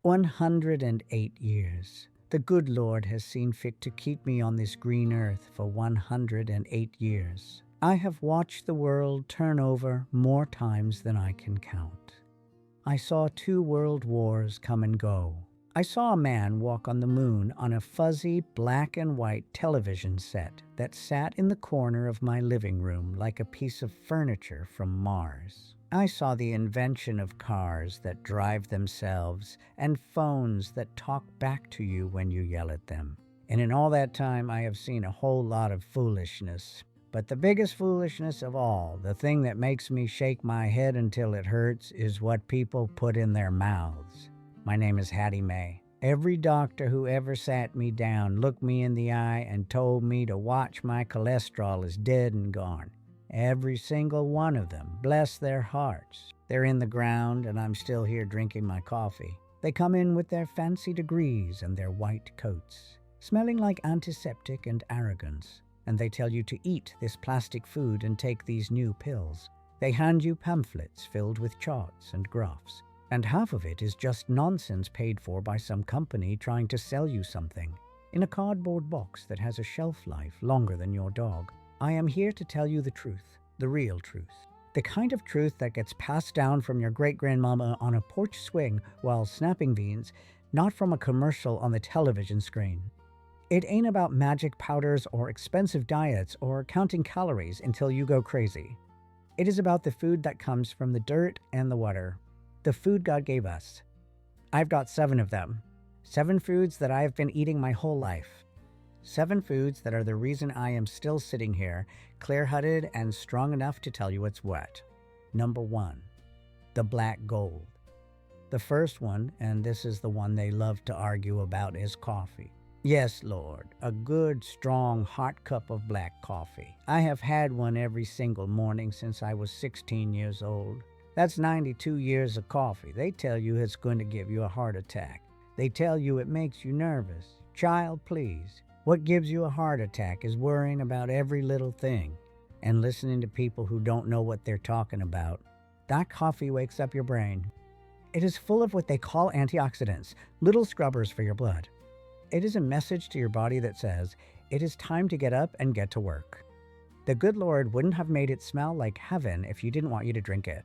108 years. The good Lord has seen fit to keep me on this green earth for 108 years. I have watched the world turn over more times than I can count. I saw 2 world wars come and go. I saw a man walk on the moon on a fuzzy black and white television set that sat in the corner of my living room like a piece of furniture from Mars. I saw the invention of cars that drive themselves and phones that talk back to you when you yell at them. And in all that time, I have seen a whole lot of foolishness. But the biggest foolishness of all, the thing that makes me shake my head until it hurts, is what people put in their mouths. My name is Hattie Mae. Every doctor who ever sat me down looked me in the eye and told me to watch my cholesterol is dead and gone. Every single one of them, bless their hearts. They're in the ground and I'm still here drinking my coffee. They come in with their fancy degrees and their white coats, smelling like antiseptic and arrogance. And they tell you to eat this plastic food and take these new pills. They hand you pamphlets filled with charts and graphs. And half of it is just nonsense paid for by some company trying to sell you something in a cardboard box that has a shelf life longer than your dog. I am here to tell you the truth, the real truth. The kind of truth that gets passed down from your great-grandmama on a porch swing while snapping beans, not from a commercial on the television screen. It ain't about magic powders or expensive diets or counting calories until you go crazy. It is about the food that comes from the dirt and the water. The food God gave us. I've got 7 of them. 7 foods that I have been eating my whole life. 7 foods that are the reason I am still sitting here, clear-headed and strong enough to tell you what's what. Number 1, the black gold. The first one, and this is the one they love to argue about, is coffee. Yes, Lord, a good, strong, hot cup of black coffee. I have had one every single morning since I was 16 years old. That's 92 years of coffee. They tell you it's going to give you a heart attack. They tell you it makes you nervous. Child, please. What gives you a heart attack is worrying about every little thing and listening to people who don't know what they're talking about. That coffee wakes up your brain. It is full of what they call antioxidants, little scrubbers for your blood. It is a message to your body that says, it is time to get up and get to work. The good Lord wouldn't have made it smell like heaven if you didn't want you to drink it.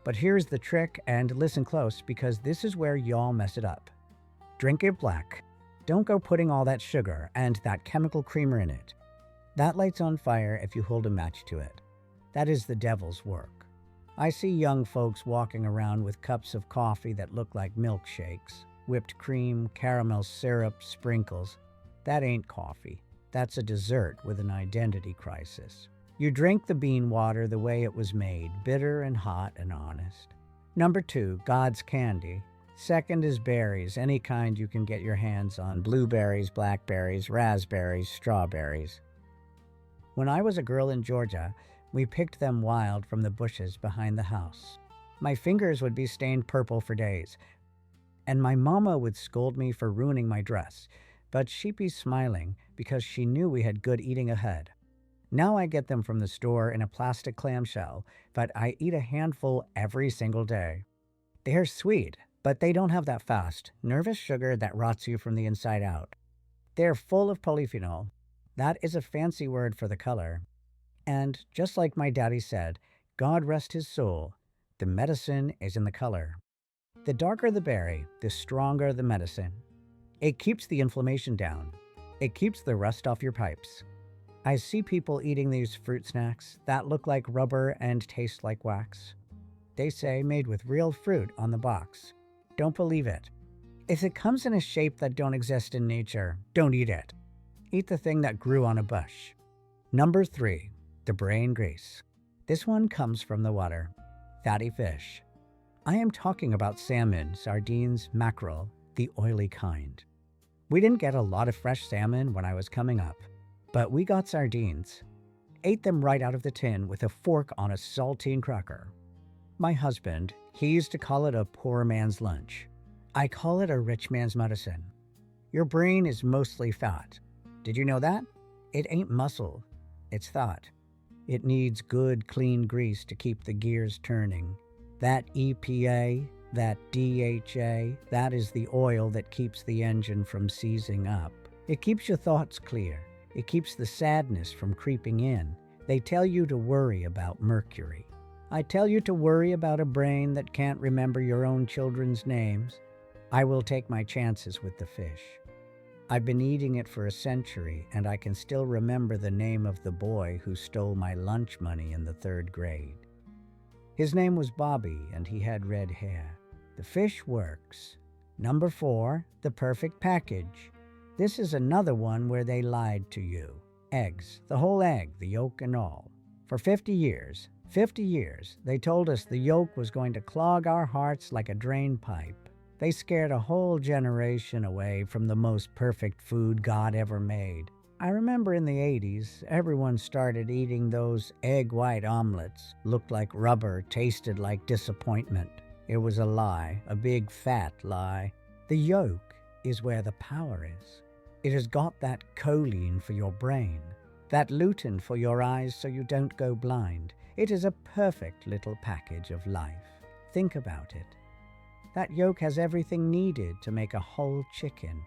But here's the trick, and listen close, because this is where y'all mess it up. Drink it black. Don't go putting all that sugar and that chemical creamer in it. That lights on fire if you hold a match to it. That is the devil's work. I see young folks walking around with cups of coffee that look like milkshakes, whipped cream, caramel syrup, sprinkles. That ain't coffee. That's a dessert with an identity crisis. You drink the bean water the way it was made, bitter and hot and honest. Number 2, God's candy. Second is berries, any kind you can get your hands on. Blueberries, blackberries, raspberries, strawberries. When I was a girl in Georgia, we picked them wild from the bushes behind the house. My fingers would be stained purple for days, and my mama would scold me for ruining my dress, but she'd be smiling because she knew we had good eating ahead. Now I get them from the store in a plastic clamshell, but I eat a handful every single day. They're sweet, but they don't have that fast, nervous sugar that rots you from the inside out. They're full of polyphenol. That is a fancy word for the color. And just like my daddy said, God rest his soul, the medicine is in the color. The darker the berry, the stronger the medicine. It keeps the inflammation down. It keeps the rust off your pipes. I see people eating these fruit snacks that look like rubber and taste like wax. They say made with real fruit on the box. Don't believe it. If it comes in a shape that don't exist in nature, don't eat it. Eat the thing that grew on a bush. Number 3, the brain grease. This one comes from the water. Fatty fish. I am talking about salmon, sardines, mackerel, the oily kind. We didn't get a lot of fresh salmon when I was coming up, but we got sardines. Ate them right out of the tin with a fork on a saltine cracker. My husband, he used to call it a poor man's lunch. I call it a rich man's medicine. Your brain is mostly fat. Did you know that? It ain't muscle, it's thought. It needs good, clean grease to keep the gears turning. That EPA, That DHA, that is the oil that keeps the engine from seizing up. It keeps your thoughts clear. It keeps the sadness from creeping in. They tell you to worry about mercury. I tell you to worry about a brain that can't remember your own children's names. I will take my chances with the fish. I've been eating it for a century, and I can still remember the name of the boy who stole my lunch money in the 3rd grade. His name was Bobby, and he had red hair. The fish works. Number 4, the perfect package. This is another one where they lied to you. Eggs, the whole egg, the yolk and all. For 50 years, they told us the yolk was going to clog our hearts like a drain pipe. They scared a whole generation away from the most perfect food God ever made. I remember in the 80s, everyone started eating those egg white omelets. Looked like rubber, tasted like disappointment. It was a lie, a big fat lie. The yolk is where the power is. It has got that choline for your brain, that lutein for your eyes so you don't go blind. It is a perfect little package of life. Think about it. That yolk has everything needed to make a whole chicken.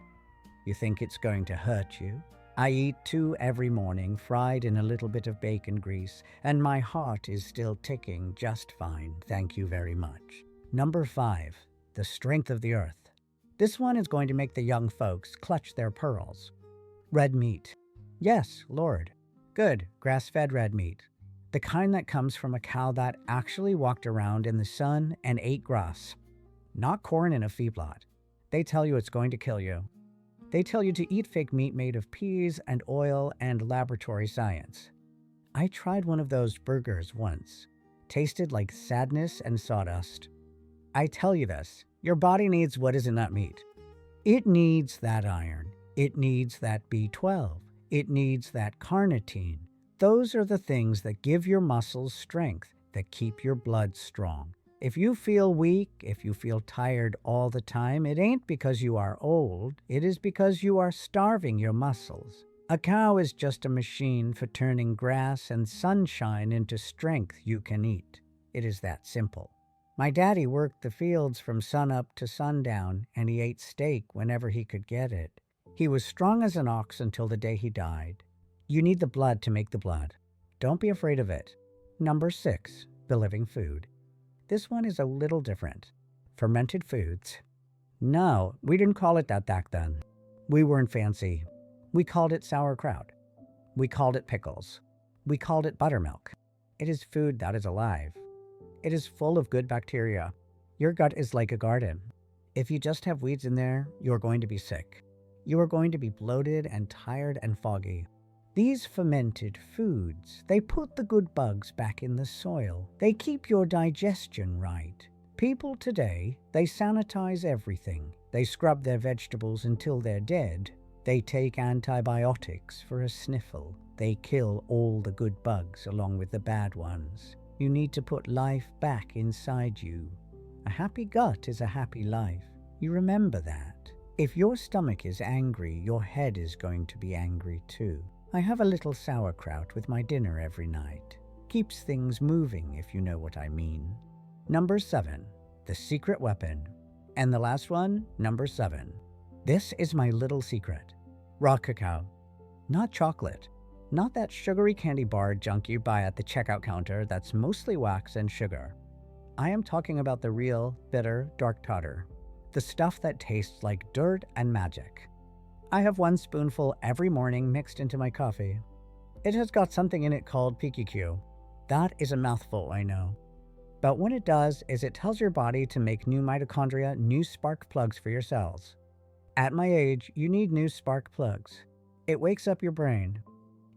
You think it's going to hurt you? I eat 2 every morning, fried in a little bit of bacon grease, and my heart is still ticking just fine, thank you very much. Number 5, the strength of the earth. This one is going to make the young folks clutch their pearls. Red meat. Yes, Lord. Good, grass-fed red meat. The kind that comes from a cow that actually walked around in the sun and ate grass. Not corn in a feedlot. They tell you it's going to kill you. They tell you to eat fake meat made of peas and oil and laboratory science. I tried one of those burgers once. Tasted like sadness and sawdust. I tell you this, your body needs what is in that meat. It needs that iron. It needs that B12. It needs that carnitine. Those are the things that give your muscles strength, that keep your blood strong. If you feel weak, if you feel tired all the time, it ain't because you are old. It is because you are starving your muscles. A cow is just a machine for turning grass and sunshine into strength you can eat. It is that simple. My daddy worked the fields from sunup to sundown, and he ate steak whenever he could get it. He was strong as an ox until the day he died. You need the blood to make the blood. Don't be afraid of it. Number 6, the living food. This one is a little different. Fermented foods. No, we didn't call it that back then. We weren't fancy. We called it sauerkraut. We called it pickles. We called it buttermilk. It is food that is alive. It is full of good bacteria. Your gut is like a garden. If you just have weeds in there, you are going to be sick. You are going to be bloated and tired and foggy. These fermented foods, they put the good bugs back in the soil. They keep your digestion right. People today, they sanitize everything. They scrub their vegetables until they're dead. They take antibiotics for a sniffle. They kill all the good bugs along with the bad ones. You need to put life back inside you. A happy gut is a happy life. You remember that. If your stomach is angry, your head is going to be angry too. I have a little sauerkraut with my dinner every night. Keeps things moving, if you know what I mean. Number 7, the secret weapon. And the last one, number 7. This is my little secret. Raw cacao. Not chocolate. Not that sugary candy bar junk you buy at the checkout counter that's mostly wax and sugar. I am talking about the real, bitter, dark powder. The stuff that tastes like dirt and magic. I have 1 spoonful every morning mixed into my coffee. It has got something in it called PQQ. That is a mouthful, I know. But what it does is it tells your body to make new mitochondria, new spark plugs for your cells. At my age, you need new spark plugs. It wakes up your brain.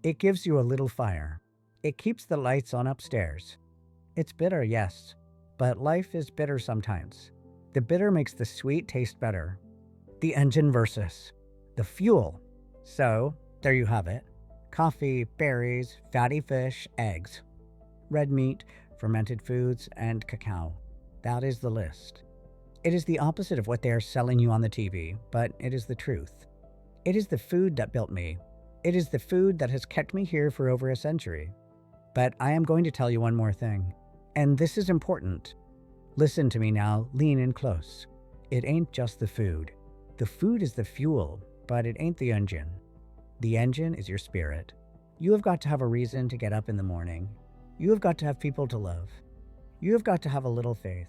It gives you a little fire. It keeps the lights on upstairs. It's bitter, yes, but life is bitter sometimes. The bitter makes the sweet taste better. The engine versus the fuel. So, there you have it. Coffee, berries, fatty fish, eggs, red meat, fermented foods, and cacao. That is the list. It is the opposite of what they are selling you on the TV, but it is the truth. It is the food that built me. It is the food that has kept me here for over a century. But I am going to tell you one more thing, and this is important. Listen to me now, lean in close. It ain't just the food. The food is the fuel, but it ain't the engine. The engine is your spirit. You have got to have a reason to get up in the morning. You have got to have people to love. You have got to have a little faith.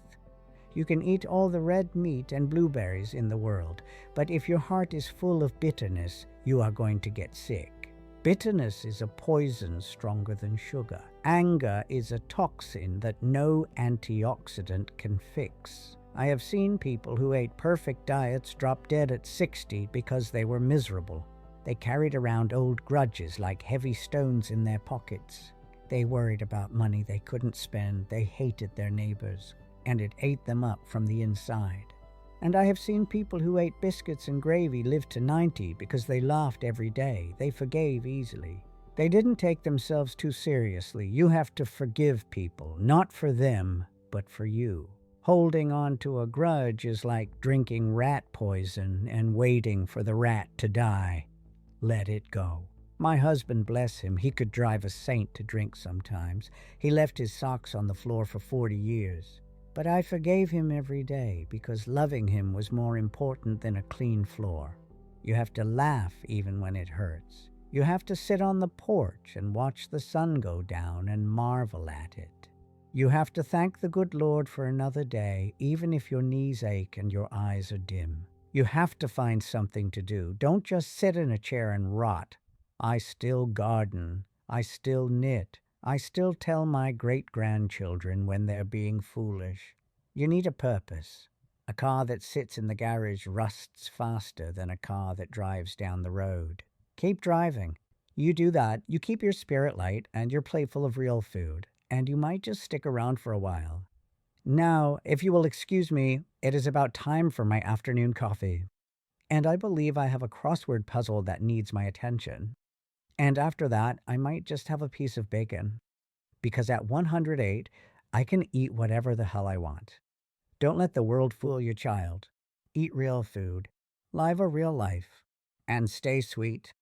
You can eat all the red meat and blueberries in the world, but if your heart is full of bitterness, you are going to get sick. Bitterness is a poison stronger than sugar. Anger is a toxin that no antioxidant can fix. I have seen people who ate perfect diets drop dead at 60 because they were miserable. They carried around old grudges like heavy stones in their pockets. They worried about money they couldn't spend. They hated their neighbors, and it ate them up from the inside. And I have seen people who ate biscuits and gravy live to 90 because they laughed every day. They forgave easily. They didn't take themselves too seriously. You have to forgive people, not for them, but for you. Holding on to a grudge is like drinking rat poison and waiting for the rat to die. Let it go. My husband, bless him, he could drive a saint to drink sometimes. He left his socks on the floor for 40 years. But I forgave him every day because loving him was more important than a clean floor. You have to laugh even when it hurts. You have to sit on the porch and watch the sun go down and marvel at it. You have to thank the good Lord for another day, even if your knees ache and your eyes are dim. You have to find something to do. Don't just sit in a chair and rot. I still garden. I still knit. I still tell my great-grandchildren when they're being foolish. You need a purpose. A car that sits in the garage rusts faster than a car that drives down the road. Keep driving. You do that, you keep your spirit light and your plate full of real food, and you might just stick around for a while. Now, if you will excuse me, it is about time for my afternoon coffee. And I believe I have a crossword puzzle that needs my attention. And after that, I might just have a piece of bacon. Because at 108, I can eat whatever the hell I want. Don't let the world fool you, child. Eat real food. Live a real life. And stay sweet.